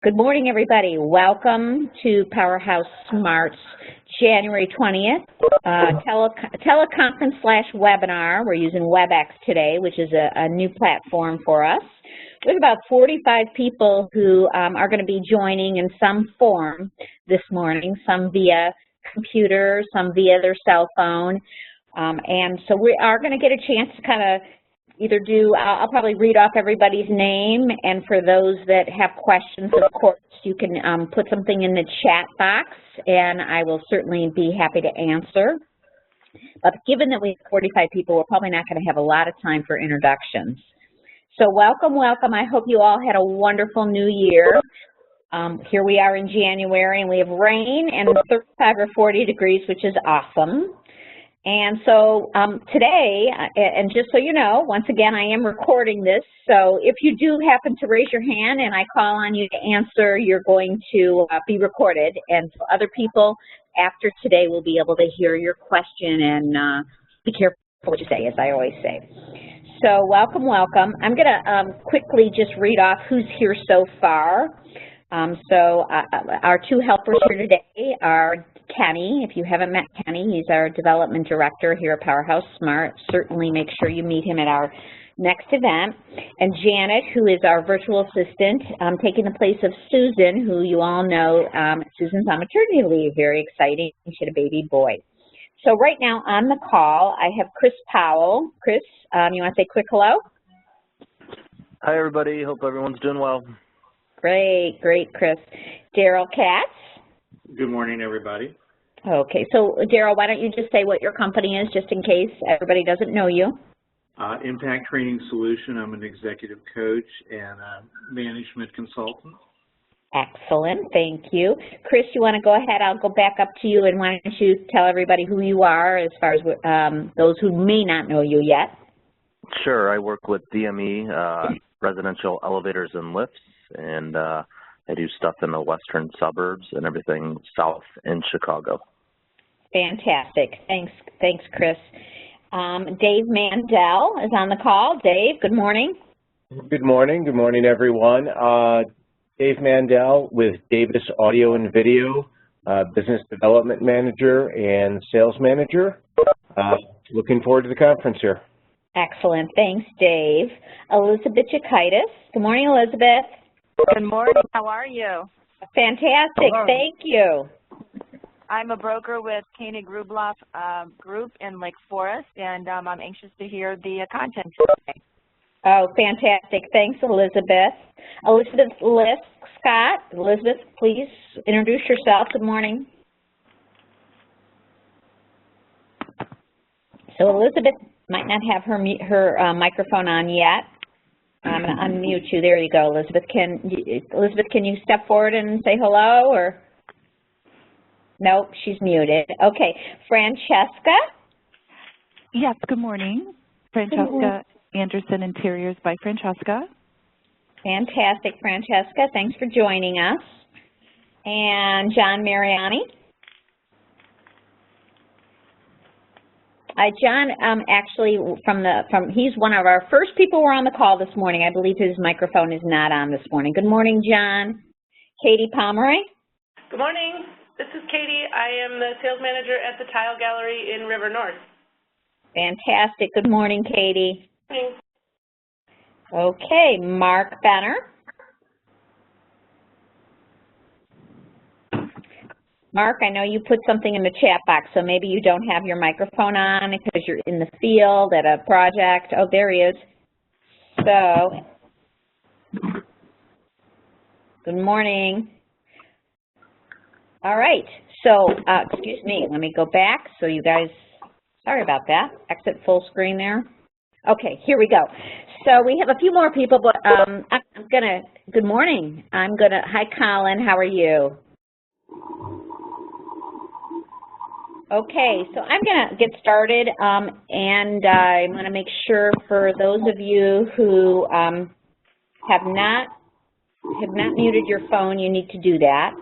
Good morning, everybody. Welcome to PowerHouse SMART's January 20th teleconference/webinar. We're using WebEx today, which is a new platform for us. We have about 45 people who are going to be joining in some form this morning, some via computer, some via their cell phone. And so we are going to get a chance to kind of either do, I'll probably read off everybody's name, and for those that have questions, of course, you can put something in the chat box, and I will certainly be happy to answer. But given that we have 45 people, we're probably not going to have a lot of time for introductions. So welcome, welcome. I hope you all had a wonderful new year. Here we are in January, and we have rain and 35 or 40 degrees, which is awesome. And so today, and just so you know, once again, I am recording this, so if you do happen to raise your hand and I call on you to answer, you're going to be recorded, and so other people after today will be able to hear your question and be careful what you say, as I always say. So welcome, welcome. I'm going to quickly just read off who's here so far. Our two helpers here today are Kenny. If you haven't met Kenny, he's our development director here at PowerHouse SMART. Certainly make sure you meet him at our next event. And Janet, who is our virtual assistant, taking the place of Susan, who you all know, Susan's on maternity leave. Very exciting. She had a baby boy. So right now on the call, I have Chris Powell. Chris, you want to say a quick hello? Hi, everybody. Hope everyone's doing well. Great, great, Chris. Daryl Katz. Good morning, everybody. Okay, so Daryl, why don't you just say what your company is, just in case everybody doesn't know you. Impact Training Solution. I'm an executive coach and a management consultant. Excellent, thank you. Chris, you want to go ahead? I'll go back up to you, and why don't you tell everybody who you are as far as those who may not know you yet. Sure, I work with DME, residential elevators and lifts, and I do stuff in the western suburbs and everything south in Chicago. Fantastic. Thanks, Chris. Dave Mandel is on the call. Dave, good morning. Good morning. Good morning, everyone. Dave Mandel with Davis Audio and Video, Business Development Manager and Sales Manager. Looking forward to the conference here. Excellent. Thanks, Dave. Elizabeth Jakaitis. Good morning, Elizabeth. Good morning. How are you? Fantastic. Hello. Thank you. I'm a broker with Koenig Rubloff Group in Lake Forest, and I'm anxious to hear the content today. Oh, fantastic. Thanks, Elizabeth. Elizabeth Scott. Elizabeth, please introduce yourself. Good morning. So Elizabeth might not have her microphone on yet. I'm going to unmute you. There you go, Elizabeth. Elizabeth, can you step forward and say hello? Or nope, she's muted. Okay, Francesca. Yes. Good morning, Francesca Anderson, Interiors by Francesca. Fantastic, Francesca. Thanks for joining us. And John Mariani. John, actually, he's one of our first people who were on the call this morning. I believe his microphone is not on this morning. Good morning, John. Katie Pomeroy. Good morning. This is Katie. I am the sales manager at the Tile Gallery in River North. Fantastic. Good morning, Katie. Good morning. Okay, Mark Benner. Mark, I know you put something in the chat box, so maybe you don't have your microphone on because you're in the field at a project. Oh, there he is. So, good morning. All right, so, excuse me, let me go back so you guys, sorry about that, exit full screen there. Okay, here we go. So we have a few more people, but good morning. Hi, Colin, how are you? Okay, so I'm going to get started, and I'm going to make sure for those of you who have not muted your phone, you need to do that.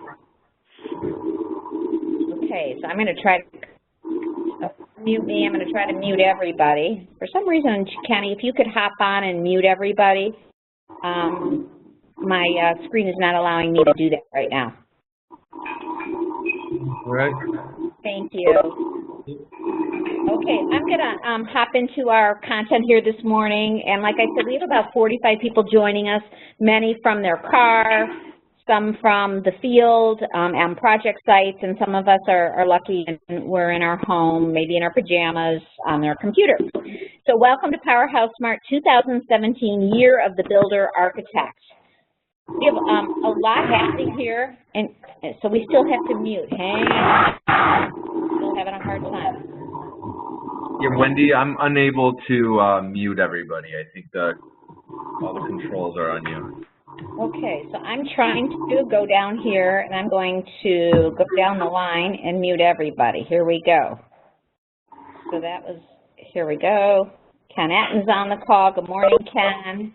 Okay, so I'm going to try to mute me. I'm going to try to mute everybody. For some reason, Kenny, if you could hop on and mute everybody, my screen is not allowing me to do that right now. All right. Thank you. Okay, I'm going to hop into our content here this morning. And like I said, we have about 45 people joining us, many from their car, some from the field and project sites, and some of us are lucky and we're in our home, maybe in our pajamas on our computer. So welcome to PowerHouse SMART 2017 Year of the Builder Architect. We have a lot happening here, and so we still have to mute. Hang on. Still having a hard time. Yeah, Wendy, I'm unable to mute everybody. I think all the controls are on you. Okay, so I'm trying to go down here, and I'm going to go down the line and mute everybody. Here we go. So that was, here we go. Ken Atten's on the call. Good morning, Ken.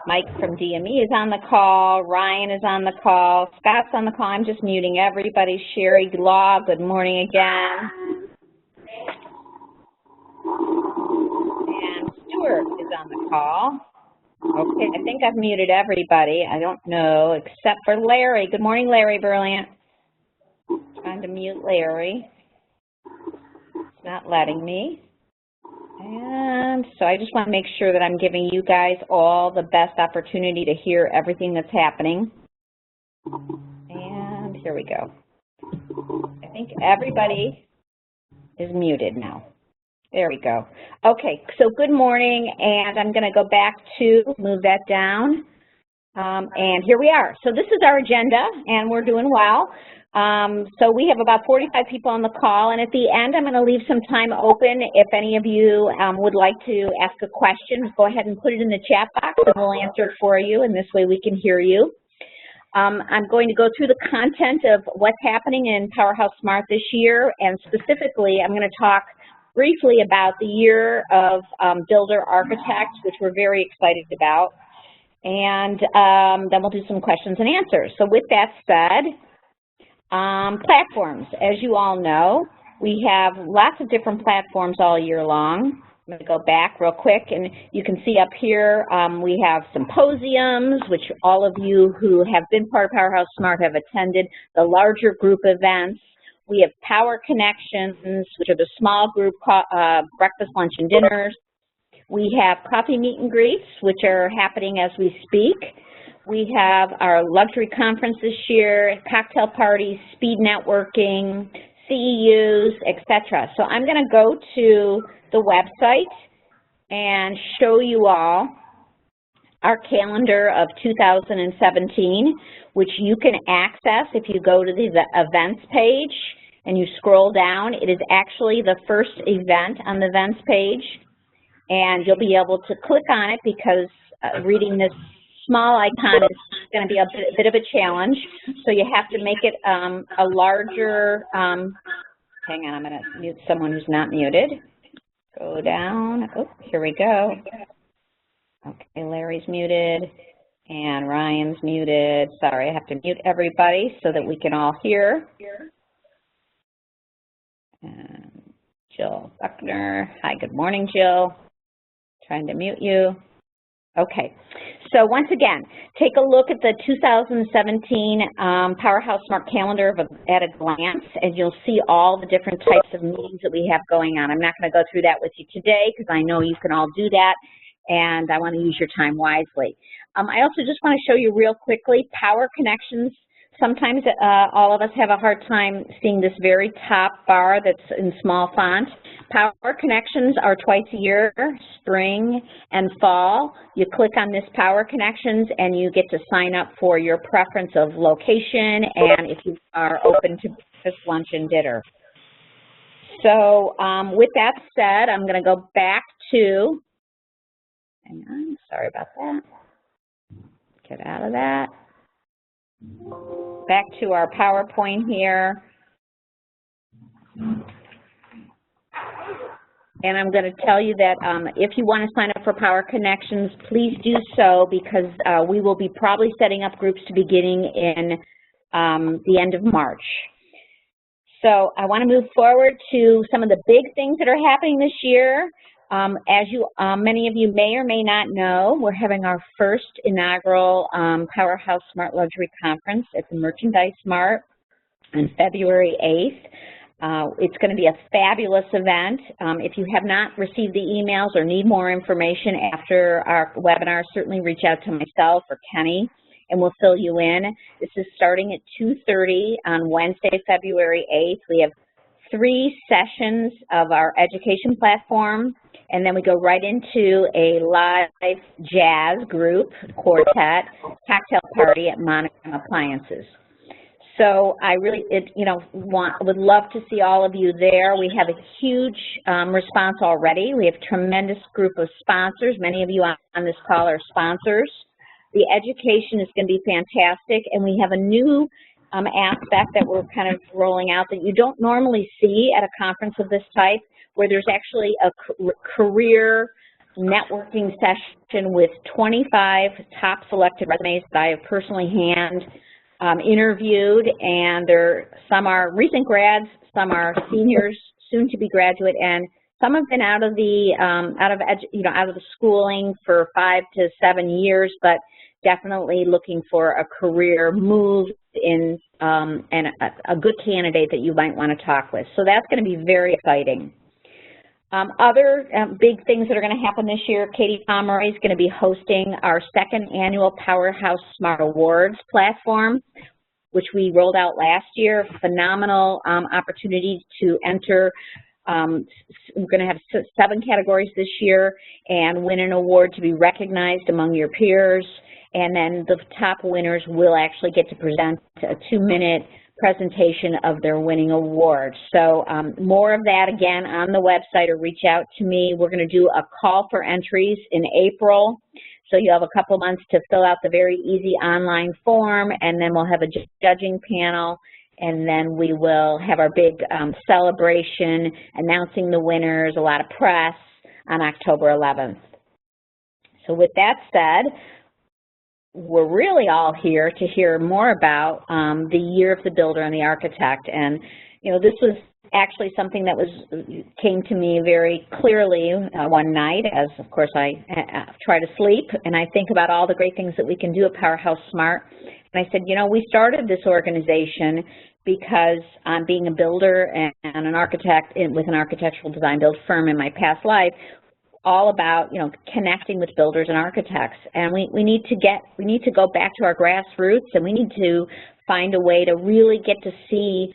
Mike from DME is on the call. Ryan is on the call. Scott's on the call. I'm just muting everybody. Sherry Law, good morning again. And Stuart is on the call. Okay, I think I've muted everybody. I don't know, except for Larry. Good morning, Larry Berlant. Trying to mute Larry. It's not letting me. And so I just want to make sure that I'm giving you guys all the best opportunity to hear everything that's happening. And here we go. I think everybody is muted now. There we go. Okay, so good morning, and I'm going to go back to move that down. And here we are. So this is our agenda, and we're doing well. So we have about 45 people on the call, and at the end I'm going to leave some time open. If any of you would like to ask a question, go ahead and put it in the chat box and we'll answer it for you, and this way we can hear you. I'm going to go through the content of what's happening in PowerHouse SMART this year, and specifically I'm going to talk briefly about the Year of Builder Architect, which we're very excited about, and then we'll do some questions and answers. So with that said, platforms. As you all know, we have lots of different platforms all year long. I'm going to go back real quick, and you can see up here we have Symposiums, which all of you who have been part of PowerHouse SMART have attended, the larger group events. We have PowerConnections, which are the small group breakfast, lunch, and dinners. We have coffee meet and greets, which are happening as we speak. We have our luxury conference this year, cocktail parties, speed networking, CEUs, etc. So I'm going to go to the website and show you all our calendar of 2017, which you can access if you go to the events page and you scroll down. It is actually the first event on the events page, and you'll be able to click on it because reading this small icon is going to be a bit of a challenge, so you have to make it a larger, hang on, I'm going to mute someone who's not muted. Go down, oh, here we go. Okay, Larry's muted, and Ryan's muted. Sorry, I have to mute everybody so that we can all hear. And Jill Buckner, hi, good morning, Jill. Trying to mute you. Okay, so once again, take a look at the 2017 PowerHouse SMART calendar at a glance, and you'll see all the different types of meetings that we have going on. I'm not going to go through that with you today because I know you can all do that, and I want to use your time wisely. I also just want to show you real quickly PowerConnections. Sometimes all of us have a hard time seeing this very top bar that's in small font. PowerConnections are twice a year, spring and fall. You click on this PowerConnections and you get to sign up for your preference of location and if you are open to breakfast, lunch, and dinner. So with that said, I'm going to go back to, hang on, sorry about that. Get out of that. Back to our PowerPoint here. And I'm going to tell you that if you want to sign up for PowerConnections, please do so because we will be probably setting up groups to beginning in the end of March. So I want to move forward to some of the big things that are happening this year. As many of you may or may not know, we're having our first inaugural PowerHouse SMART Luxury Conference at the Merchandise Mart on February 8th. It's going to be a fabulous event. If you have not received the emails or need more information after our webinar, certainly reach out to myself or Kenny, and we'll fill you in. This is starting at 2:30 on Wednesday, February 8th. We have 3 sessions of our education platform, and then we go right into a live jazz group, quartet, cocktail party at Monogram Appliances. So I really, would love to see all of you there. We have a huge response already. We have a tremendous group of sponsors. Many of you on this call are sponsors. The education is going to be fantastic, and we have a new aspect that we're kind of rolling out that you don't normally see at a conference of this type, where there's actually a career networking session with 25 top selected resumes that I have personally interviewed, and some are recent grads, some are seniors, soon to be graduate, and some have been out of the schooling for 5 to 7 years, but definitely looking for a career move in and a good candidate that you might want to talk with. So that's going to be very exciting. Other big things that are going to happen this year, Katie Pomeroy is going to be hosting our 2nd annual PowerHouse SMART Awards platform, which we rolled out last year. Phenomenal opportunities to enter. We're going to have 7 categories this year and win an award to be recognized among your peers. And then the top winners will actually get to present a 2-minute presentation of their winning award. So more of that, again, on the website, or reach out to me. We're going to do a call for entries in April. So you have a couple months to fill out the very easy online form, and then we'll have a judging panel, and then we will have our big celebration announcing the winners, a lot of press on October 11th. So with that said, we're really all here to hear more about the Year of the Builder and the Architect. And, this was actually something that came to me very clearly one night, as, of course, I try to sleep, and I think about all the great things that we can do at PowerHouse SMART. And I said, we started this organization because being a builder and an architect with an architectural design build firm in my past life, all about connecting with builders and architects, and we need to go back to our grassroots, and we need to find a way to really get to see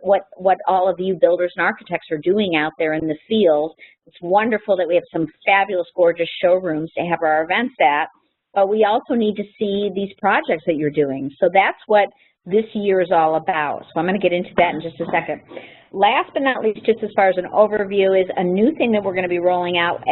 what all of you builders and architects are doing out there in the field. It's wonderful that we have some fabulous, gorgeous showrooms to have our events at, but we also need to see these projects that you're doing. So that's what this year is all about. So I'm going to get into that in just a second. Last but not least, just as far as an overview, is a new thing that we're going to be rolling out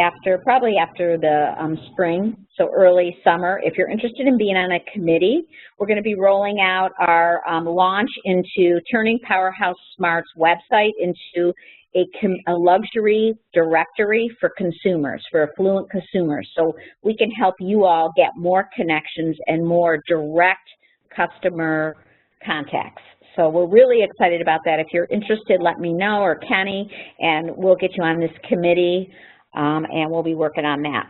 probably after the spring, so early summer. If you're interested in being on a committee, we're going to be rolling out our launch into turning PowerHouse SMART's website into a luxury directory for consumers, for affluent consumers. So we can help you all get more connections and more direct customer contacts. So we're really excited about that. If you're interested, let me know, or Kenny, and we'll get you on this committee, and we'll be working on that.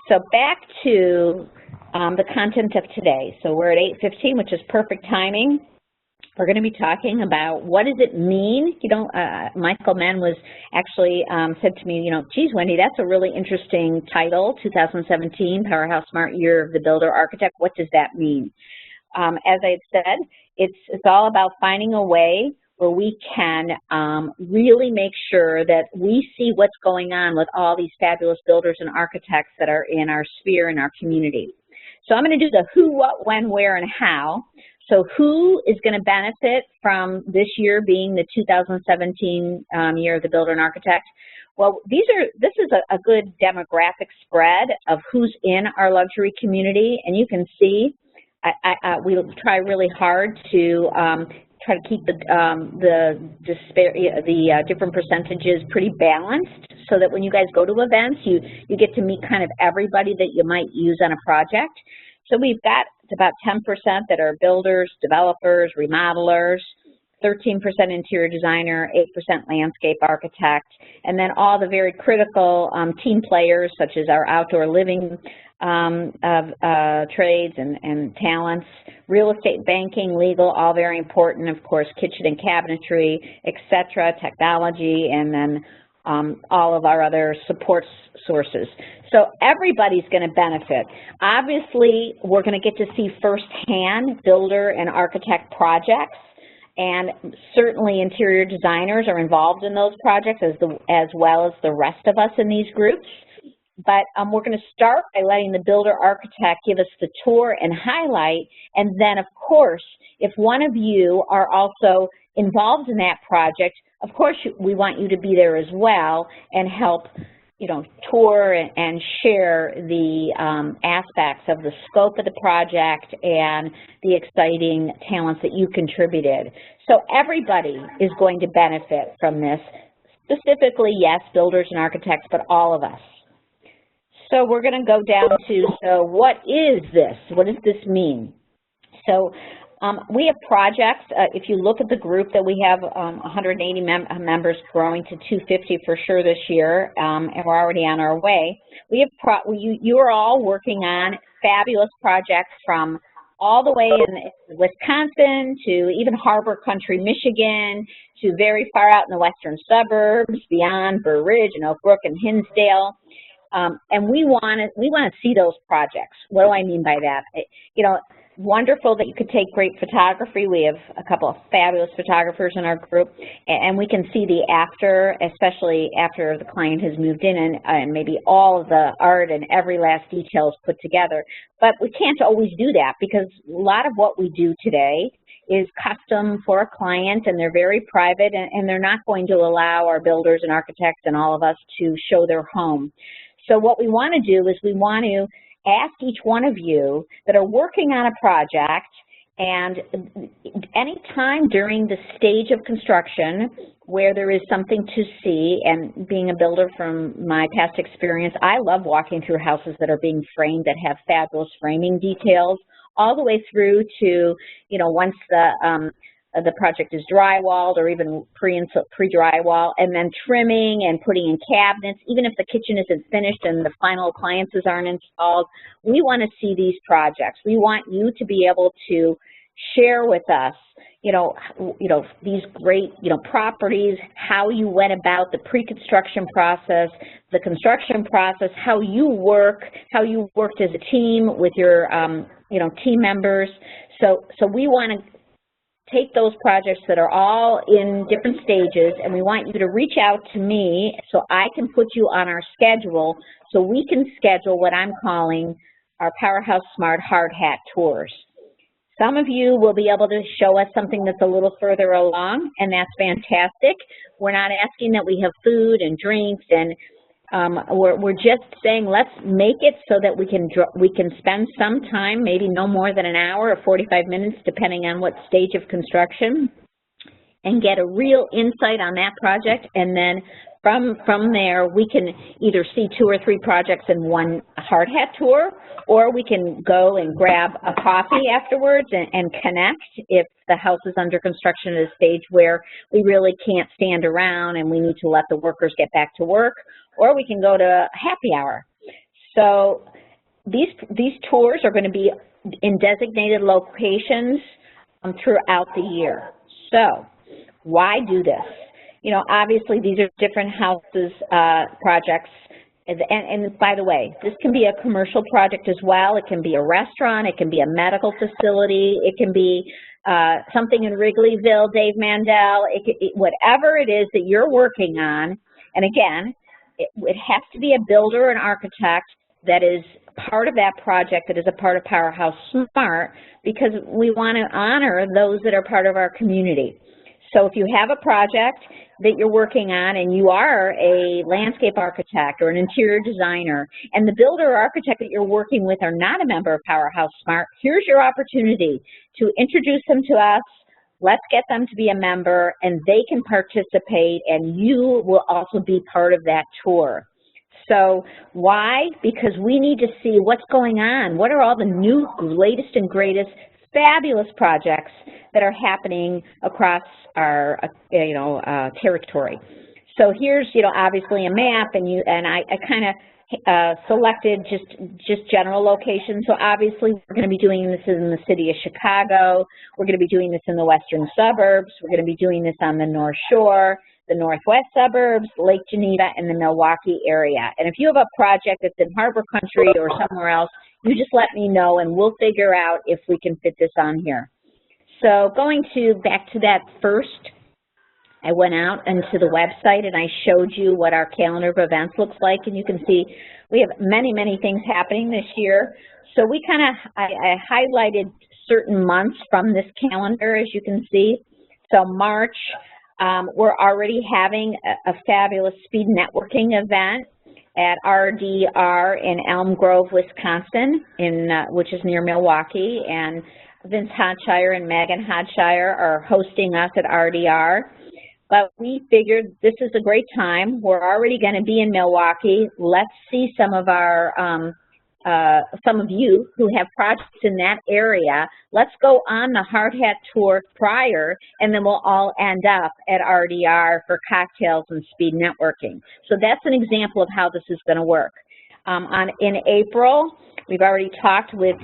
So back to the content of today. So we're at 8:15, which is perfect timing. We're going to be talking about what does it mean. Michael Menn was actually said to me, geez, Wendy, that's a really interesting title, 2017 PowerHouse SMART Year of the Builder Architect. What does that mean? As I said, it's all about finding a way where we can really make sure that we see what's going on with all these fabulous builders and architects that are in our sphere, in our community. So I'm going to do the who, what, when, where, and how. So who is going to benefit from this year being the 2017 Year of the Builder and Architect? Well, this is a good demographic spread of who's in our luxury community, and you can see we try really hard to try to keep the different percentages pretty balanced, so that when you guys go to events, you get to meet kind of everybody that you might use on a project. So we've got about 10% that are builders, developers, remodelers, 13% interior designer, 8% landscape architect, and then all the very critical team players such as our outdoor living trades and talents, real estate, banking, legal, all very important, of course, kitchen and cabinetry, etc., technology, and then all of our other support sources. So everybody's going to benefit. Obviously, we're going to get to see firsthand builder and architect projects, and certainly interior designers are involved in those projects as well as the rest of us in these groups. But we're going to start by letting the builder architect give us the tour and highlight, and then, of course, if one of you are also involved in that project, of course, we want you to be there as well and help, you know, tour and share the aspects of the scope of the project and the exciting talents that you contributed. So everybody is going to benefit from this, specifically, yes, builders and architects, but all of us. So we're going to go down to, so what is this? What does this mean? So we have projects. If you look at the group that we have, 180 members, growing to 250 for sure this year, and we're already on our way. We have you are all working on fabulous projects from all the way in Wisconsin to even Harbor Country, Michigan, to very far out in the western suburbs, beyond Burr Ridge and Oak Brook and Hinsdale. And we want to see those projects. What do I mean by that? You know, wonderful that you could take great photography. We have a couple of fabulous photographers in our group, and we can see the after, especially after the client has moved in, and maybe all of the art and every last detail is put together. But we can't always do that because a lot of what we do today is custom for a client, and they're very private, and they're not going to allow our builders and architects and all of us to show their home. So what we want to do is we want to ask each one of you that are working on a project, and any time during the stage of construction where there is something to see, and being a builder from my past experience, I love walking through houses that are being framed that have fabulous framing details, all the way through to, you know, once the project is drywalled or even pre-drywall, and then trimming and putting in cabinets. Even if the kitchen isn't finished and the final appliances aren't installed, we want to see these projects. We want you to be able to share with us, you know, these great, properties, how you went about the pre-construction process, the construction process, how you work, how you worked as a team with your, team members. So we want to take those projects that are all in different stages, and we want you to reach out to me so I can put you on our schedule so we can schedule what I'm calling our PowerHouse SMART Hard-Hat Tours. Some of you will be able to show us something that's a little further along, and that's fantastic. We're not asking that we have food and drinks, and we're just saying let's make it so that we can spend some time, maybe no more than an hour or 45 minutes, depending on what stage of construction, and get a real insight on that project. And then from there, we can either see 2 or 3 projects in one hard hat tour, or we can go and grab a coffee afterwards and connect if the house is under construction at a stage where we really can't stand around and we need to let the workers get back to work, or we can go to happy hour. So these tours are going to be in designated locations throughout the year. So why do this? You know, obviously these are different houses, projects, and by the way, this can be a commercial project as well. It can be a restaurant, it can be a medical facility, it can be something in Wrigleyville, Dave Mandel, whatever it is that you're working on. And again, it has to be a builder and architect that is part of that project, that is a part of PowerHouse SMART, because we want to honor those that are part of our community. So if you have a project that you're working on and you are a landscape architect or an interior designer, and the builder or architect that you're working with are not a member of PowerHouse SMART, here's your opportunity to introduce them to us. Let's get them to be a member, and they can participate, and you will also be part of that tour. So why? Because we need to see what's going on. What are all the new, latest and greatest fabulous projects that are happening across our, territory. So here's, obviously a map, and I kind of selected just general locations. So obviously we're going to be doing this in the city of Chicago. We're going to be doing this in the western suburbs. We're going to be doing this on the North Shore, the northwest suburbs, Lake Geneva, and the Milwaukee area. And if you have a project that's in Harbor Country or somewhere else, you just let me know and we'll figure out if we can fit this on here. So going back to that first, I went out into the website and I showed you what our calendar of events looks like, and you can see we have many, many things happening this year. So we I highlighted certain months from this calendar, as you can see. So March, we're already having a fabulous speed networking event at RDR in Elm Grove, Wisconsin, which is near Milwaukee, and Vince Hodshire and Megan Hodshire are hosting us at RDR. But we figured this is a great time. We're already going to be in Milwaukee. Let's see some of you who have projects in that area. Let's go on the Hard-Hat Tour prior, and then we'll all end up at RDR for cocktails and speed networking. So that's an example of how this is going to work. In April, we've already talked with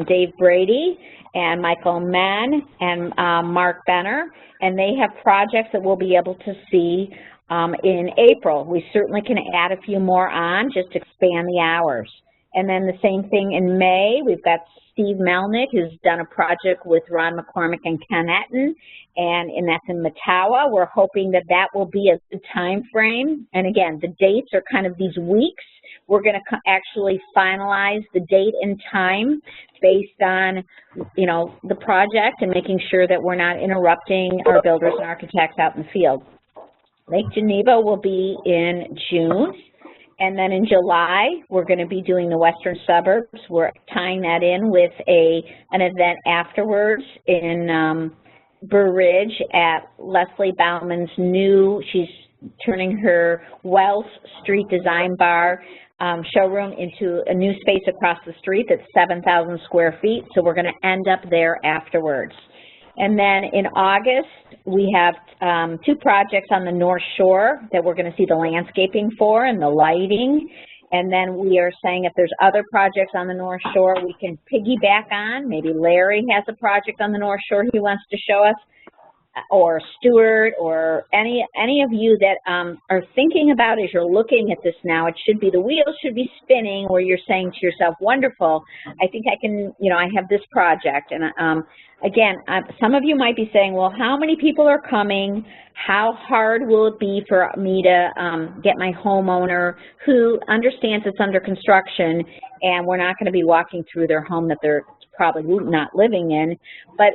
Dave Brady and Michael Menn and Mark Benner, and they have projects that we'll be able to see in April. We certainly can add a few more on, just expand the hours. And then the same thing in May, we've got Steve Melnick, who's done a project with Ron McCormick and Ken Etten, and that's in Mattawa. We're hoping that that will be a good time frame. And again, the dates are kind of these weeks. We're going to actually finalize the date and time based on, the project and making sure that we're not interrupting our builders and architects out in the field. Lake Geneva will be in June. And then in July, we're going to be doing the western suburbs. We're tying that in with an event afterwards in Burr Ridge at Leslie Bauman's she's turning her Wells Street Design Bar showroom into a new space across the street that's 7,000 square feet. So we're going to end up there afterwards. And then in August, we have two projects on the North Shore that we're going to see the landscaping for and the lighting. And then we are saying if there's other projects on the North Shore we can piggyback on. Maybe Larry has a project on the North Shore he wants to show us, or Stuart, or any of you that are thinking about as you're looking at this now. It should be, the wheels should be spinning where you're saying to yourself, wonderful, I think I can, I have this project. And again, some of you might be saying, well, how many people are coming? How hard will it be for me to get my homeowner who understands it's under construction and we're not going to be walking through their home that they're probably not living in, but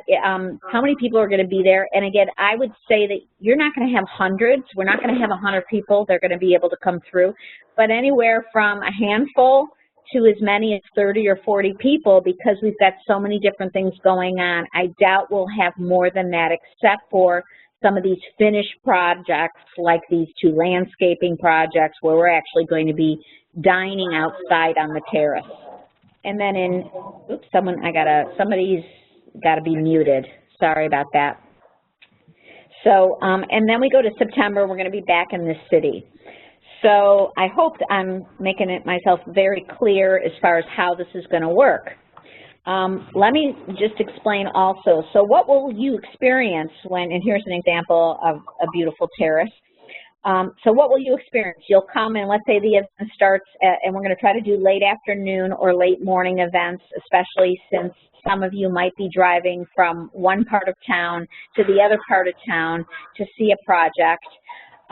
how many people are going to be there? And again, I would say that you're not going to have hundreds. We're not going to have 100 people. They're going to be able to come through, but anywhere from a handful to as many as 30 or 40 people, because we've got so many different things going on. I doubt we'll have more than that, except for some of these finished projects like these two landscaping projects where we're actually going to be dining outside on the terrace. And then somebody's got to be muted. Sorry about that. So, and then we go to September, we're going to be back in this city. So I hope I'm making it myself very clear as far as how this is going to work. Let me just explain also. So what will you experience when, and here's an example of a beautiful terrace. So what will you experience? You'll come and let's say the event starts and we're going to try to do late afternoon or late morning events, especially since some of you might be driving from one part of town to the other part of town to see a project.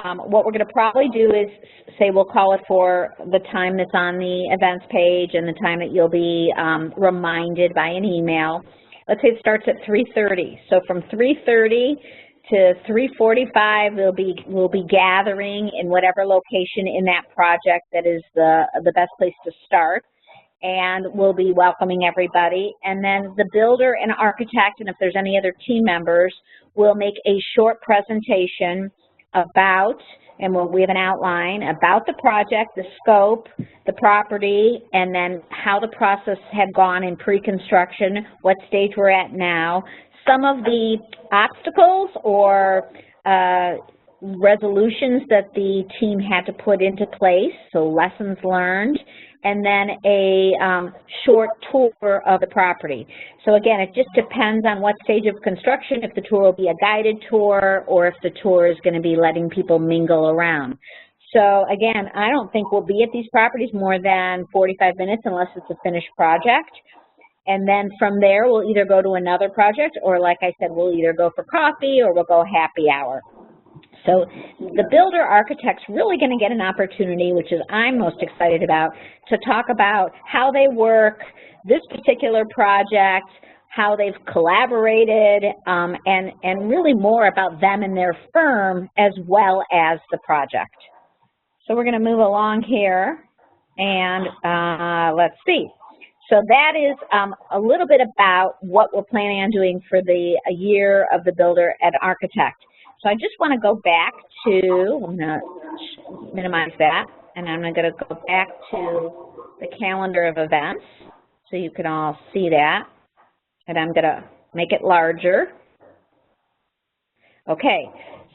What we're going to probably do is say we'll call it for the time that's on the events page and the time that you'll be reminded by an email. Let's say it starts at 3:30. So from 3:30 to 3:45, we'll be gathering in whatever location in that project that is the best place to start, and we'll be welcoming everybody. And then the builder and architect, and if there's any other team members, will make a short presentation about and we have an outline about the project, the scope, the property, and then how the process had gone in pre-construction, what stage we're at now, some of the obstacles or resolutions that the team had to put into place, so lessons learned, and then a short tour of the property. So again, it just depends on what stage of construction, if the tour will be a guided tour or if the tour is going to be letting people mingle around. So again, I don't think we'll be at these properties more than 45 minutes unless it's a finished project. And then from there, we'll either go to another project or, like I said, we'll either go for coffee or we'll go happy hour. So the builder architect's really going to get an opportunity, which is I'm most excited about, to talk about how they work, this particular project, how they've collaborated, and really more about them and their firm as well as the project. So we're going to move along here, and let's see. So that is a little bit about what we're planning on doing for the Year of the Builder and Architect. So I just want to go back to, I'm going to minimize that, and I'm going to go back to the calendar of events so you can all see that. And I'm going to make it larger. Okay,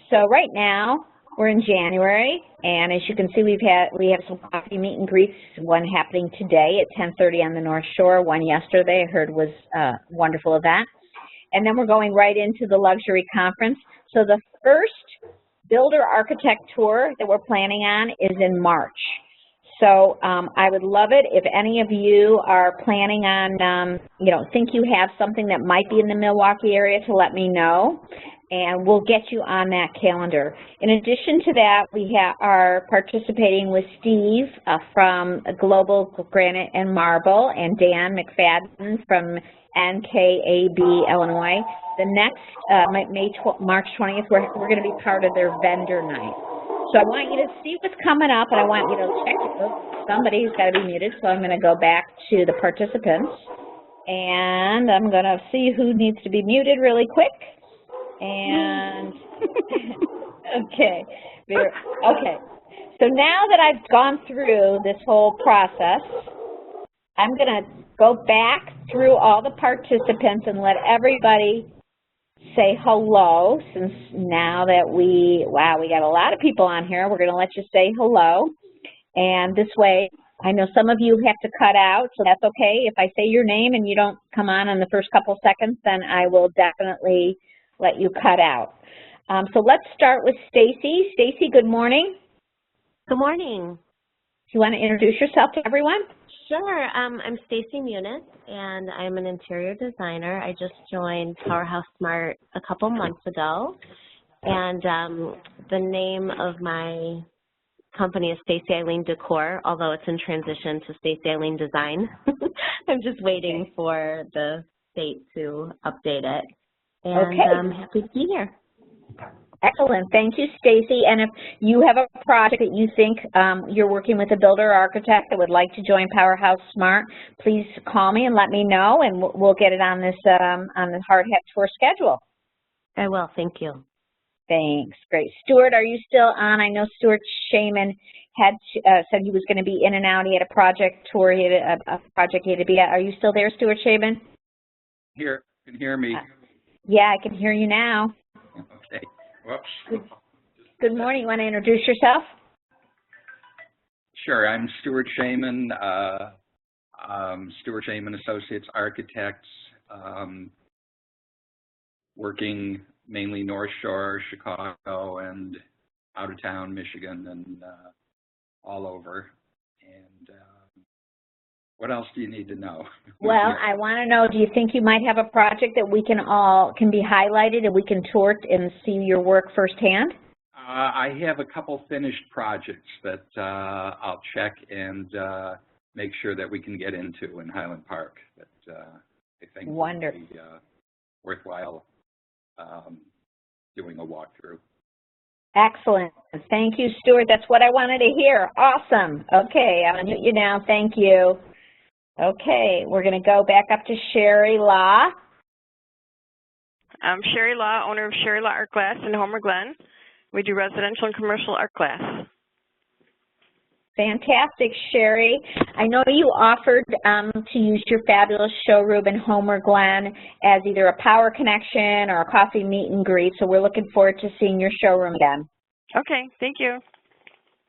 so right now we're in January, and as you can see, we have some coffee meet and greets, one happening today at 10:30 on the North Shore, one yesterday I heard was a wonderful event. And then we're going right into the luxury conference. So the first builder architect tour that we're planning on is in March. So I would love it if any of you are planning on, think you have something that might be in the Milwaukee area, to let me know, and we'll get you on that calendar. In addition to that, we are participating with Steve from Global Granite and Marble and Dan McFadden from NKAB, Illinois. The next, March 20th, we're going to be part of their vendor night. So I want you to see what's coming up, and I want you to check it. Somebody's got to be muted, so I'm going to go back to the participants, and I'm going to see who needs to be muted really quick. And, okay. So now that I've gone through this whole process, I'm going to go back through all the participants and let everybody say hello, since now that we got a lot of people on here, we're going to let you say hello. And this way, I know some of you have to cut out, so that's okay. If I say your name and you don't come on in the first couple seconds, then I will definitely let you cut out. So let's start with Stacy. Stacy, good morning. Good morning. Do you want to introduce yourself to everyone? Sure. I'm Stacy Muniz, and I'm an interior designer. I just joined PowerHouse SMART a couple months ago, and the name of my company is Stacy Eileen Decor, although it's in transition to Stacy Eileen Design. I'm just waiting for the state to update it, and I'm happy to be here. Excellent. Thank you, Stacy. And if you have a project that you think you're working with a builder or architect that would like to join PowerHouse SMART, please call me and let me know, and we'll get it on this on the Hard-Hat Tour schedule. I will. Thank you. Thanks. Great. Stuart, are you still on? I know Stuart Shaman had said he was going to be in and out. He had a project tour. He had a project he had to be at. Are you still there, Stuart Shaman? Here. You can hear me. Yeah, I can hear you now. Okay. Whoops. Good morning. You want to introduce yourself? Sure. I'm Stuart Shaman, Stuart Shaman Associates Architects, working mainly North Shore, Chicago, and out of town, Michigan, and all over. And what else do you need to know? Well, I want to know, do you think you might have a project that we can be highlighted and we can tour it and see your work firsthand? I have a couple finished projects that I'll check and make sure that we can get into in Highland Park that I think would be worthwhile doing a walkthrough. Excellent. Thank you, Stuart. That's what I wanted to hear. Awesome. Okay, I'm going to mute you now. Thank you. Okay, we're going to go back up to Sherry Law. I'm Sherry Law, owner of Sherry Law Art Glass in Homer Glen. We do residential and commercial art class. Fantastic, Sherry. I know you offered to use your fabulous showroom in Homer Glen as either a power connection or a coffee meet and greet, so we're looking forward to seeing your showroom again. Okay, thank you.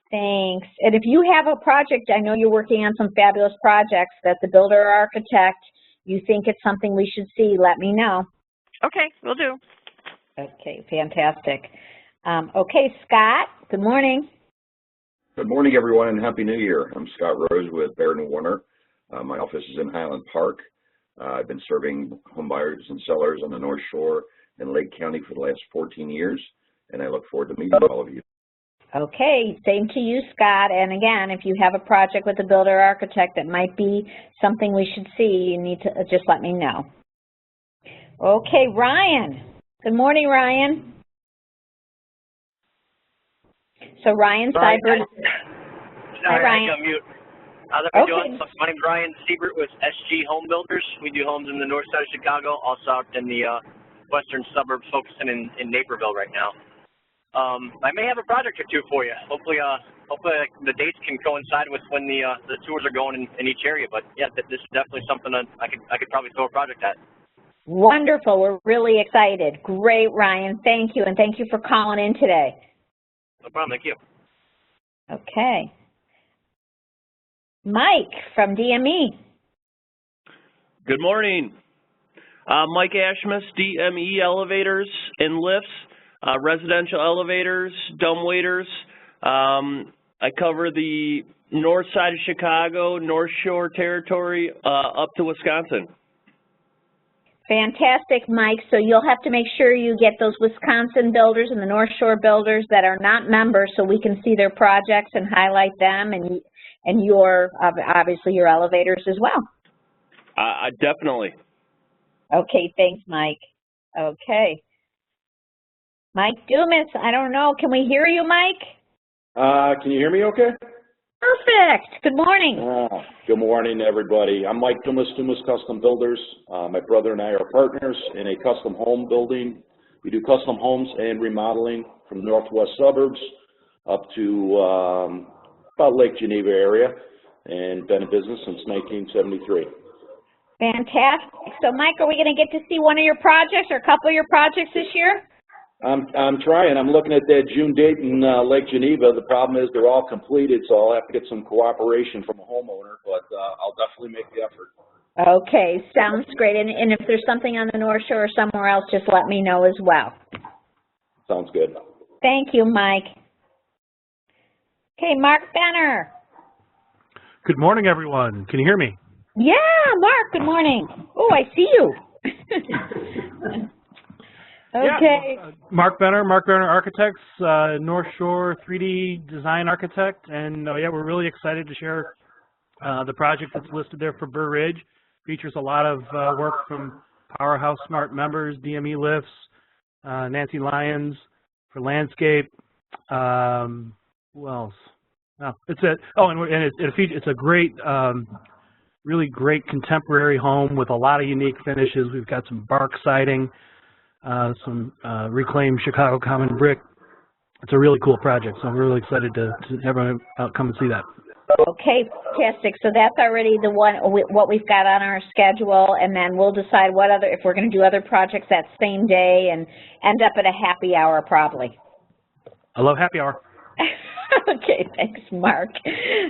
Thanks. And if you have a project, I know you're working on some fabulous projects that the builder or architect, you think it's something we should see, let me know. Okay, will do. Okay, fantastic. Okay, Scott, good morning. Good morning, everyone, and Happy New Year. I'm Scott Rose with Baird & Warner. My office is in Highland Park. I've been serving home buyers and sellers on the North Shore and Lake County for the last 14 years, and I look forward to meeting all of you. Okay, same to you, Scott. And again, if you have a project with a builder or architect that might be something we should see, you need to just let me know. Okay, Ryan. Good morning, Ryan. So Ryan Seibert. Hi, Ryan. I'm mute. How's everybody doing? My name's Ryan Seibert with SG Home Builders. We do homes in the north side of Chicago, also out in the western suburbs, focusing in Naperville right now. I may have a project or two for you. Hopefully the dates can coincide with when the tours are going in each area. But yeah, this is definitely something that I could probably throw a project at. Wonderful. We're really excited. Great, Ryan. Thank you, and thank you for calling in today. No problem. Thank you. Okay. Mike from DME. Good morning. Mike Ashmus, DME Elevators and Lifts, residential elevators, dumbwaiters. I cover the north side of Chicago, North Shore territory, up to Wisconsin. Fantastic, Mike. So you'll have to make sure you get those Wisconsin builders and the North Shore builders that are not members so we can see their projects and highlight them, and your, obviously, your elevators as well. Definitely. Okay, thanks, Mike. Okay. Mike Dumas, I don't know. Can we hear you, Mike? Can you hear me okay? Perfect. Good morning. Good morning, everybody. I'm Mike Dumas, Dumas Custom Builders. My brother and I are partners in a custom home building. We do custom homes and remodeling from the northwest suburbs up to about Lake Geneva area, and been in business since 1973. Fantastic. So, Mike, are we going to get to see one of your projects or a couple of your projects this year? I'm trying. I'm looking at that June date in Lake Geneva. The problem is they're all completed, so I'll have to get some cooperation from a homeowner, but I'll definitely make the effort. Okay, sounds great. And if there's something on the North Shore or somewhere else, just let me know as well. Sounds good. Thank you, Mike. Okay, Mark Benner. Good morning, everyone. Can you hear me? Yeah, Mark, good morning. Oh, I see you. Okay. Yeah, Mark Benner Architects, North Shore 3D Design Architect, and yeah, we're really excited to share the project that's listed there for Burr Ridge. Features a lot of work from PowerHouse SMART members, DME Lifts, Nancy Lyons for landscape. Who else? It's a great, really great contemporary home with a lot of unique finishes. We've got some bark siding. Some reclaimed Chicago common brick. It's a really cool project, so I'm really excited to have everyone come and see that. Okay, fantastic. So that's already the one what we've got on our schedule, and then we'll decide what other, if we're going to do other projects that same day and end up at a happy hour probably. I love happy hour. Okay, thanks, Mark.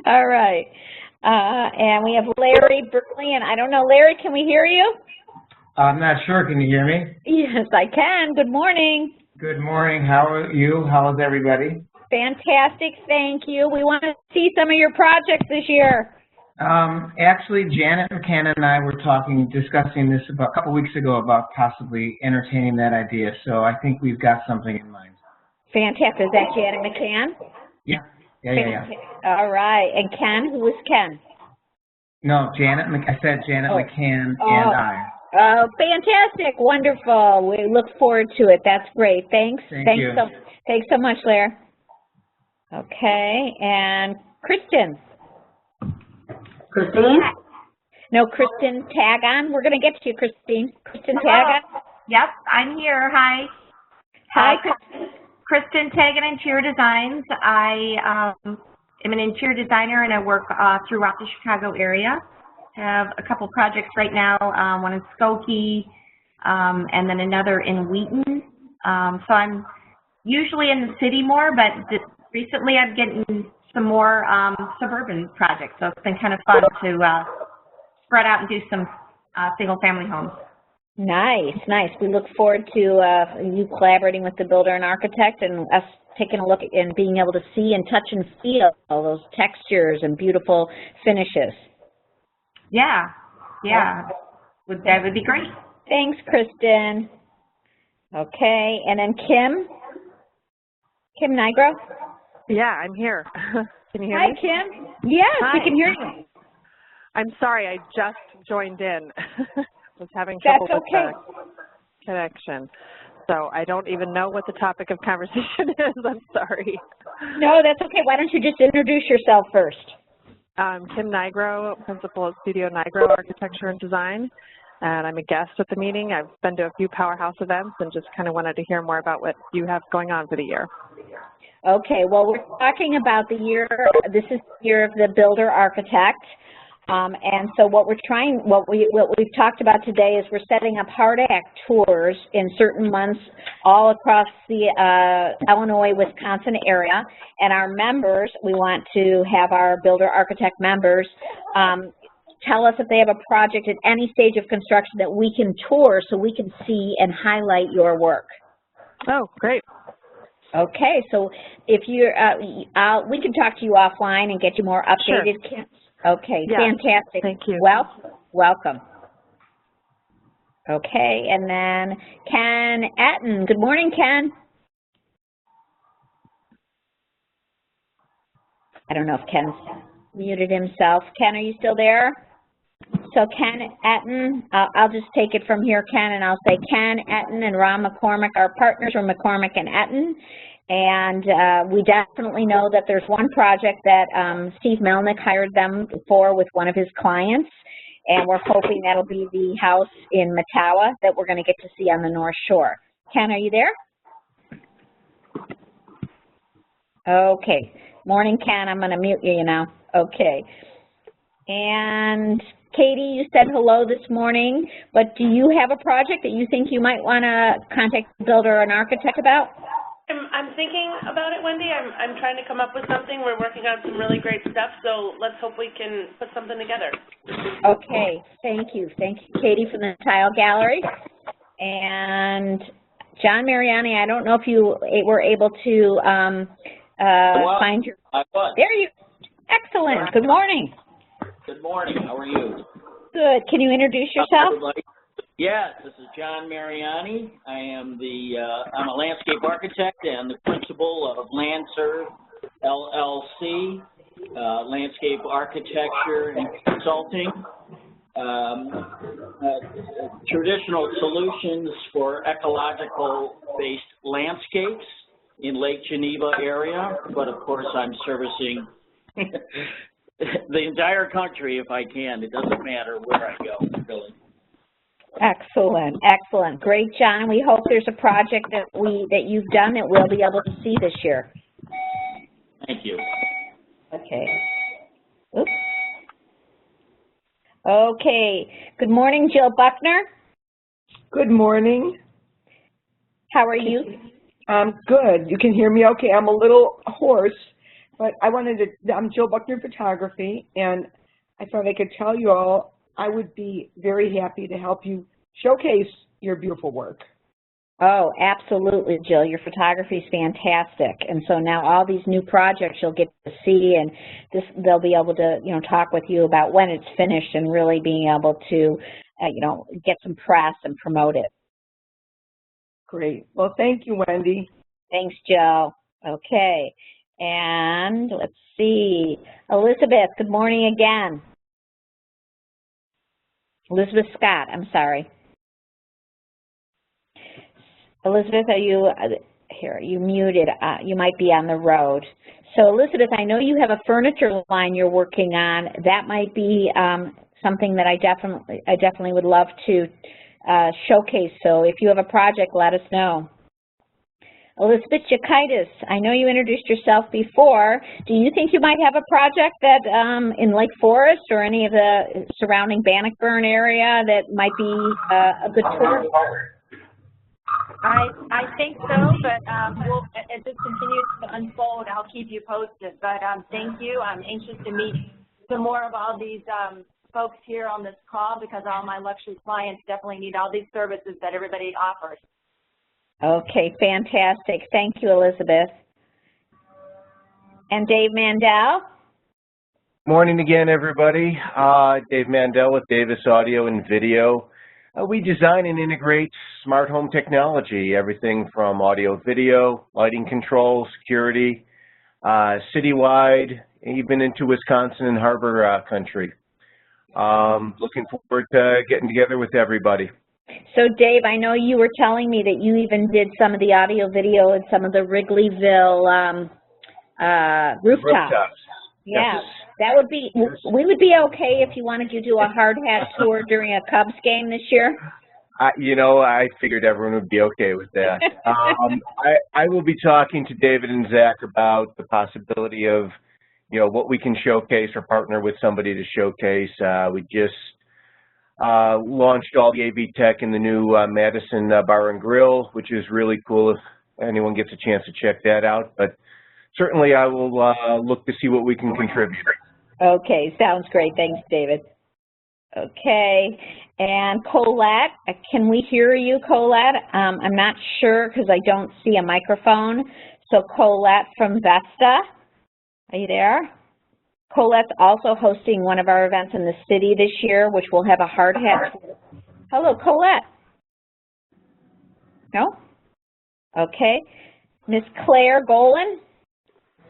All right, and we have Larry Burley, and I don't know, Larry, can we hear you? I'm not sure. Can you hear me? Yes, I can. Good morning. Good morning. How are you? How is everybody? Fantastic. Thank you. We want to see some of your projects this year. Actually, Janet McCann and I were discussing this about a couple weeks ago about possibly entertaining that idea. So I think we've got something in mind. Fantastic. Is that Janet McCann? Yeah. Yeah. All right. And Ken? Who is Ken? No, Janet. I said Janet McCann and I. Oh, fantastic. Wonderful. We look forward to it. That's great. Thanks. Thanks so much, Larry. Okay, and Kristen. Christine? No, Kristen, tag on. We're going to get to you, Christine. Kristen, tag on. Yep, I'm here. Hi. Hi, Kristen. Kristen Tagan, Interior Designs. I am an interior designer and I work throughout the Chicago area. I have a couple projects right now, one in Skokie and then another in Wheaton. So I'm usually in the city more, but recently I'm getting some more suburban projects. So it's been kind of fun to spread out and do some single-family homes. Nice, nice. We look forward to you collaborating with the builder and architect and us taking a look at and being able to see and touch and feel all those textures and beautiful finishes. Yeah, that would be great. Thanks, Kristen. Okay, and then Kim Nigro? Yeah, I'm here. Can you hear me? Hi, Kim. Yes, Hi. We can hear you. I'm sorry, I just joined in. Was having trouble with the connection. So I don't even know what the topic of conversation is. I'm sorry. No, that's okay. Why don't you just introduce yourself first? Kim Nigro, principal at Studio Nigro Architecture and Design, and I'm a guest at the meeting. I've been to a few PowerHouse events and just kind of wanted to hear more about what you have going on for the year. Okay, well, we're talking about the year, this is the year of the builder architect. And so what we've talked about today is we're setting up Hard-Hat Tours in certain months all across the Illinois, Wisconsin area. And our members, we want to have our builder architect members tell us if they have a project at any stage of construction that we can tour so we can see and highlight your work. Oh, great. Okay, so if you're, we can talk to you offline and get you more updated. Sure. Okay, yeah. Fantastic. Thank you. Welcome. Okay, and then Ken Atten. Good morning, Ken. I don't know if Ken's muted himself. Ken, are you still there? So Ken Atten, I'll just take it from here, Ken, and I'll say Ken Atten and Ron McCormick, our partners are McCormick and Atten. And we definitely know that there's one project that Steve Melnick hired them for with one of his clients, and we're hoping that'll be the house in Mattawa that we're going to get to see on the North Shore. Ken, are you there? Okay. Morning, Ken. I'm going to mute you now. Okay. And Katie, you said hello this morning, but do you have a project that you think you might want to contact the builder or an architect about? I'm thinking about it, Wendy. I'm trying to come up with something. We're working on some really great stuff, so let's hope we can put something together. Okay, thank you. Thank you, Katie, from the Tile Gallery. And John Mariani, I don't know if you were able to find your... There you... Excellent. Good morning. Good morning. How are you? Good. Can you introduce yourself? Yes, this is John Mariani. I am I'm a landscape architect and the principal of LandServe LLC, landscape architecture and consulting, traditional solutions for ecological-based landscapes in Lake Geneva area, but of course I'm servicing the entire country if I can. It doesn't matter where I go, really. Excellent, excellent. Great, John. We hope there's a project that you've done that we'll be able to see this year. Thank you. Okay. Oops. Okay. Good morning, Jill Buckner. Good morning. How are you? Good. You can hear me okay. I'm a little hoarse, but I'm Jill Buckner Photography, and I thought I could tell you all I would be very happy to help you showcase your beautiful work. Oh, absolutely, Jill. Your photography is fantastic. And so now all these new projects you'll get to see, and they'll be able to, talk with you about when it's finished and really being able to, get some press and promote it. Great. Well, thank you, Wendy. Thanks, Jill. Okay. And let's see. Elizabeth, good morning again. Elizabeth Scott, I'm sorry. Elizabeth, are you here? You muted. You might be on the road. So, Elizabeth, I know you have a furniture line you're working on. That might be something that I definitely would love to showcase. So, if you have a project, let us know. Elizabeth Jakitis, I know you introduced yourself before. Do you think you might have a project that in Lake Forest or any of the surrounding Bannockburn area that might be a good tour? I think so, but as this continues to unfold, I'll keep you posted. But thank you. I'm anxious to meet some more of all these folks here on this call because all my luxury clients definitely need all these services that everybody offers. Okay, fantastic. Thank you, Elizabeth. And Dave Mandel? Morning again, everybody. Dave Mandel with Davis Audio and Video. We design and integrate smart home technology, everything from audio, video, lighting control, security, citywide, even into Wisconsin and Harbor country. Looking forward to getting together with everybody. So, Dave, I know you were telling me that you even did some of the audio, video, and some of the Wrigleyville rooftops. Yeah, yes. That would be, we would be okay if you wanted to do a hard-hat tour during a Cubs game this year? You know, I figured everyone would be okay with that. I will be talking to David and Zach about the possibility of, you know, what we can showcase or partner with somebody to showcase. We just launched all the AV tech in the new Madison Bar and Grill, which is really cool if anyone gets a chance to check that out. But certainly I will look to see what we can contribute. Okay, sounds great. Thanks, David. Okay, and Colette, can we hear you, Colette? I'm not sure because I don't see a microphone. So Colette from Vesta, are you there? Colette's also hosting one of our events in the city this year, which will have a hard hat tour. Hello, Colette. No? Okay. Miss Claire Golan?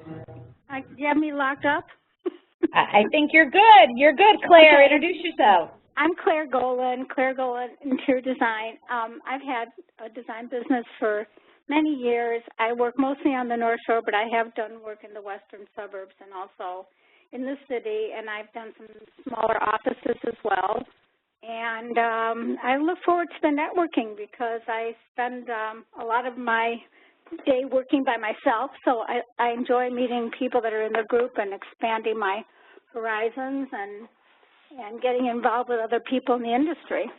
Do you have me locked up? I think you're good. You're good, Claire. Okay. Introduce yourself. I'm Claire Golan, Interior Design. I've had a design business for many years. I work mostly on the North Shore, but I have done work in the western suburbs and also in the city, and I've done some smaller offices as well. And I look forward to the networking because I spend a lot of my day working by myself, so I enjoy meeting people that are in the group and expanding my horizons and getting involved with other people in the industry.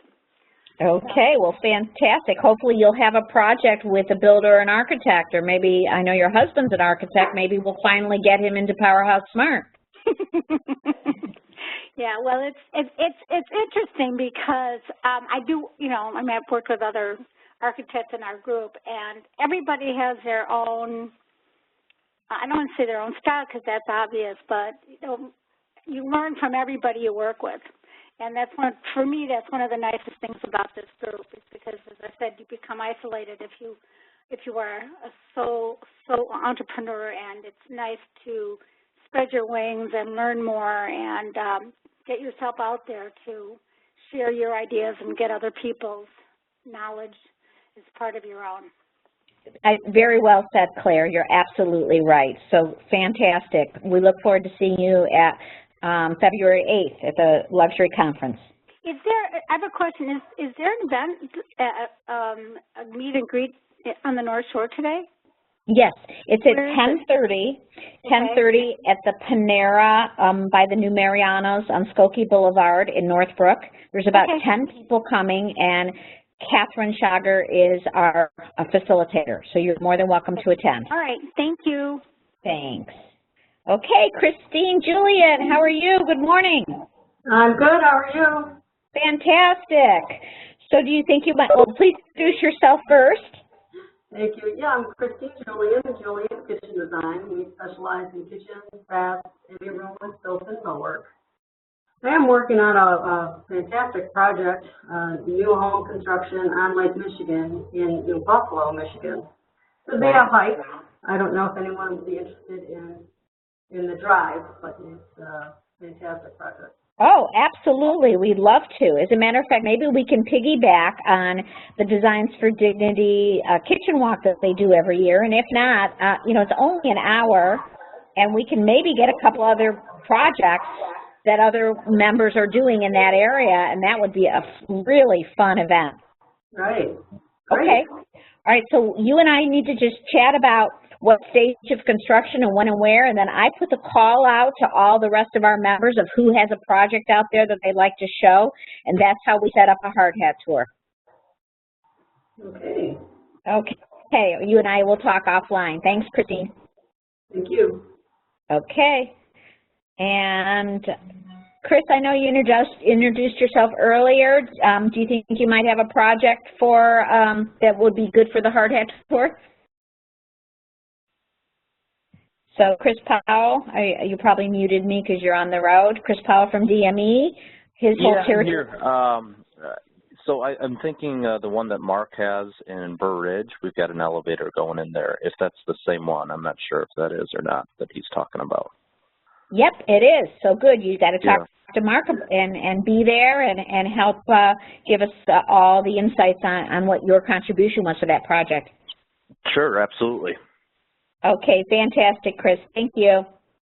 Okay, well, fantastic. Hopefully you'll have a project with a builder or an architect, or maybe, I know your husband's an architect, maybe we'll finally get him into PowerHouse SMART. Yeah, well, it's interesting because I do, you know, I mean, I've worked with other architects in our group, and everybody has their own, I don't want to say their own style because that's obvious, but you know, you learn from everybody you work with. And that's one, for me, that's one of the nicest things about this group is because, as I said, you become isolated if you are a sole entrepreneur, and it's nice to spread your wings and learn more and get yourself out there to share your ideas and get other people's knowledge as part of your own. Very well said, Claire. You're absolutely right. So fantastic. We look forward to seeing you at February 8th at the luxury conference. Is there, I have a question, is there an event, a meet and greet on the North Shore today? Yes, it's at 10:30 at the Panera by the new Mariano's on Skokie Boulevard in Northbrook. There's about 10 people coming, and Catherine Schager is our facilitator, so you're more than welcome to attend. All right, thank you. Thanks. Okay, Christine Juliet, how are you? Good morning. I'm good, how are you? Fantastic. So do you think you might, well, please introduce yourself first. Thank you. Yeah, I'm Christine Julian, Kitchen Design. We specialize in kitchens, baths, living room, and built-in millwork. I am working on a fantastic project, new home construction on Lake Michigan in New Buffalo, Michigan. It's a bit of hike. I don't know if anyone would be interested in the drive, but it's a fantastic project. Oh, absolutely. We'd love to. As a matter of fact, maybe we can piggyback on the Designs for Dignity kitchen walk that they do every year. And if not, you know, it's only an hour, and we can maybe get a couple other projects that other members are doing in that area, and that would be a really fun event. Right. Okay. All right, so you and I need to just chat about what stage of construction and when and where, and then I put the call out to all the rest of our members of who has a project out there that they'd like to show, and that's how we set up a Hard-Hat Tour. Okay. Okay, you and I will talk offline. Thanks, Christine. Thank you. Okay, and Chris, I know you introduced yourself earlier. Do you think you might have a project for that would be good for the Hard-Hat Tour? So Chris Powell, you probably muted me because you're on the road. Chris Powell from DME. Yeah, I'm here. So I'm thinking the one that Mark has in Burr Ridge, we've got an elevator going in there. If that's the same one, I'm not sure if that is or not that he's talking about. Yep, it is. So good. You got to talk to Mark and be there and help give us all the insights on what your contribution was to that project. Sure, absolutely. Okay, fantastic, Chris. Thank you.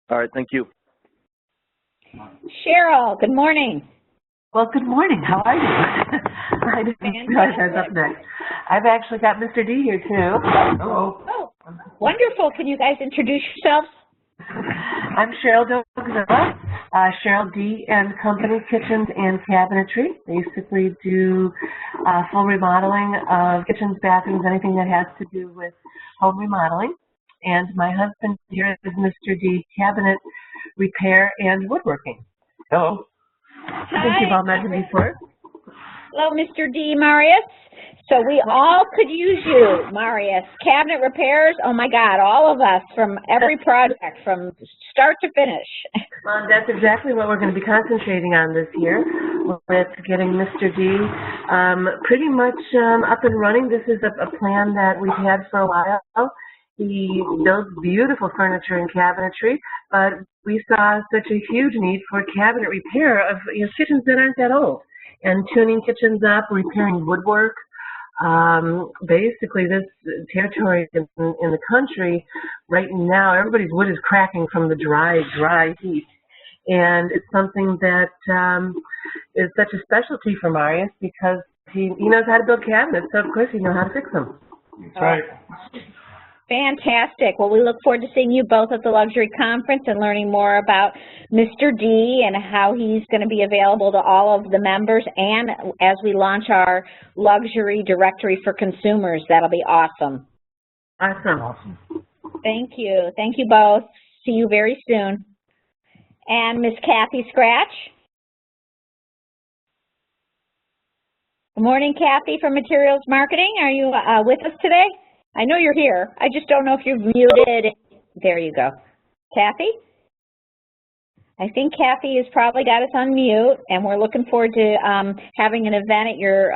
All right, thank you. Cheryl, good morning. Well, good morning. How are you? I didn't realize I was up next. I've actually got Mr. D here, too. Hello. Oh, wonderful. Can you guys introduce yourselves? I'm Cheryl Dogzilla, Cheryl D and Company Kitchens and Cabinetry. Basically do full remodeling of kitchens, bathrooms, anything that has to do with home remodeling. And my husband here is Mr. D, Cabinet Repair and Woodworking. Hello. I think you've all met him before. Hello, Mr. D. Marius. So we all could use you, Marius. Cabinet repairs, oh my God, all of us from every project, from start to finish. Well, that's exactly what we're going to be concentrating on this year, with getting Mr. D pretty much up and running. This is a plan that we've had for a while. He builds beautiful furniture and cabinetry, but we saw such a huge need for cabinet repair of kitchens that aren't that old, and tuning kitchens up, repairing woodwork. Basically, this territory in the country right now, everybody's wood is cracking from the dry heat, and it's something that is such a specialty for Marius because he knows how to build cabinets, so of course he knows how to fix them. That's right. Fantastic. Well, we look forward to seeing you both at the Luxury Conference and learning more about Mr. D and how he's going to be available to all of the members, and as we launch our Luxury Directory for Consumers. That'll be awesome. Awesome. Thank you. Thank you both. See you very soon. And Miss Kathy Scratch. Good morning, Kathy from Materials Marketing. Are you with us today? I know you're here. I just don't know if you're muted. There you go. Kathy? I think Kathy has probably got us on mute, and we're looking forward to having an event at your,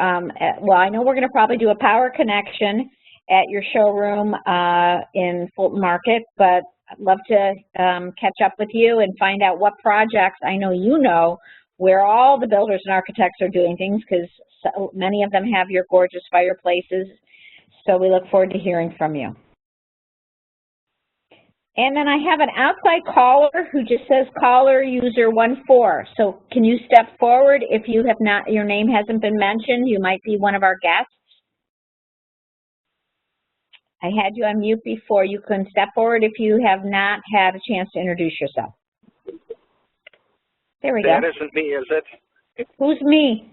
well, I know we're going to probably do a PowerConnection at your showroom in Fulton Market, but I'd love to catch up with you and find out what projects. I know you know where all the builders and architects are doing things, because so many of them have your gorgeous fireplaces. So we look forward to hearing from you. And then I have an outside caller who just says caller user 14. So can you step forward if you have not, your name hasn't been mentioned? You might be one of our guests. I had you on mute before. You can step forward if you have not had a chance to introduce yourself. There we go. That isn't me, is it? Who's me?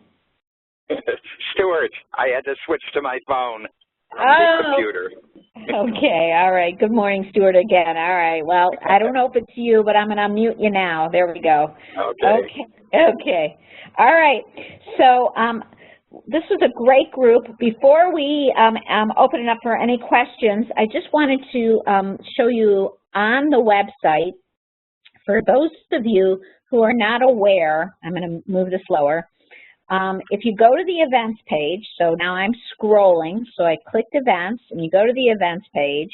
Stuart. I had to switch to my phone. Oh, the computer. Okay, all right. Good morning, Stuart, again. All right, well, I don't know if it's you, but I'm going to unmute you now. There we go. Okay. All right. So this was a great group. Before we open it up for any questions, I just wanted to show you on the website, for those of you who are not aware, I'm going to move this slower. If you go to the events page, so now I'm scrolling, so I clicked events, and you go to the events page,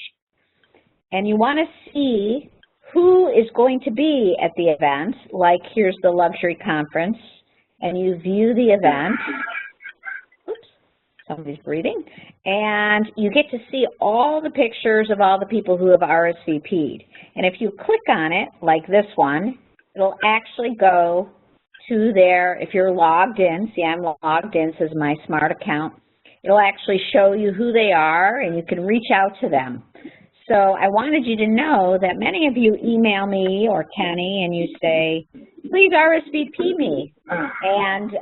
and you want to see who is going to be at the event, like here's the luxury conference, and you view the event. Oops, somebody's breathing. And you get to see all the pictures of all the people who have RSVP'd. And if you click on it, like this one, it'll actually go to there. If you're logged in, see I'm logged in, this is my SMART account. It'll actually show you who they are, and you can reach out to them. So I wanted you to know that many of you email me or Kenny and you say, please RSVP me. And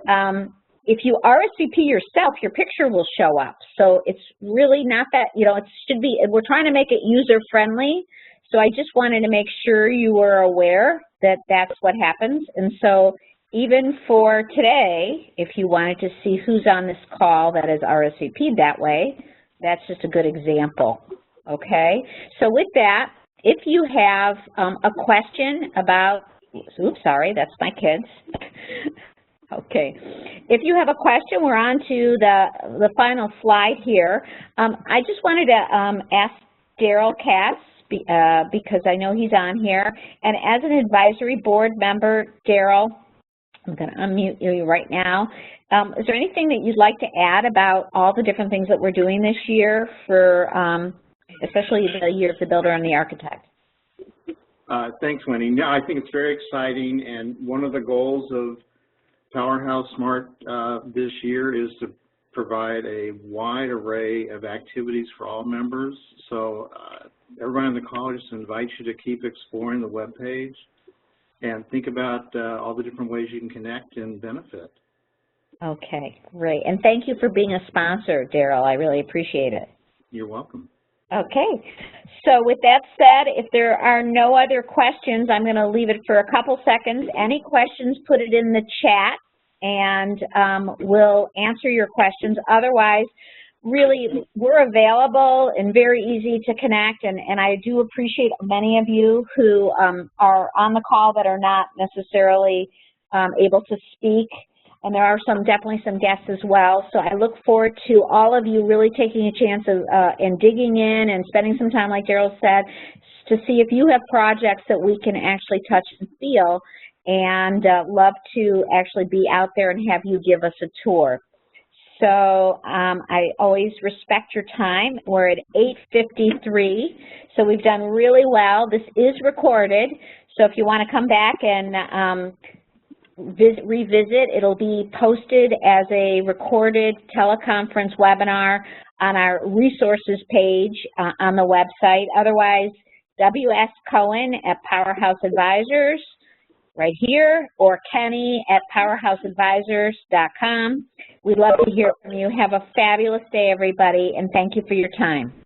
if you RSVP yourself, your picture will show up. So it's really not that, you know, it should be, we're trying to make it user-friendly. So I just wanted to make sure you were aware that that's what happens. And so even for today, if you wanted to see who's on this call that is RSVP'd that way, that's just a good example. Okay, so with that, if you have a question about, oops, sorry, that's my kids. Okay, if you have a question, we're on to the final slide here. I just wanted to ask Daryl Katz, because I know he's on here, and as an advisory board member, Daryl, I'm going to unmute you right now. Is there anything that you'd like to add about all the different things that we're doing this year for especially the Year of the Builder and the Architect? Thanks, Wendy. No, I think it's very exciting, and one of the goals of PowerHouse SMART this year is to provide a wide array of activities for all members. So everyone on the call, just invite you to keep exploring the webpage and think about all the different ways you can connect and benefit. Okay, great. And thank you for being a sponsor, Daryl. I really appreciate it. You're welcome. Okay, so with that said, if there are no other questions, I'm going to leave it for a couple seconds. Any questions, put it in the chat, and we'll answer your questions. Otherwise, really, we're available and very easy to connect, and I do appreciate many of you who are on the call that are not necessarily able to speak. And there are definitely some guests as well. So I look forward to all of you really taking a chance of and digging in and spending some time, like Daryl said, to see if you have projects that we can actually touch and feel, and love to actually be out there and have you give us a tour. So I always respect your time. We're at 8:53, so we've done really well. This is recorded, so if you want to come back and revisit, it'll be posted as a recorded teleconference webinar on our resources page on the website. Otherwise, W.S. Cohen at PowerHouse Advisors right here, or Kenny at PowerHouseAdvisors.com. We'd love to hear from you. Have a fabulous day, everybody, and thank you for your time.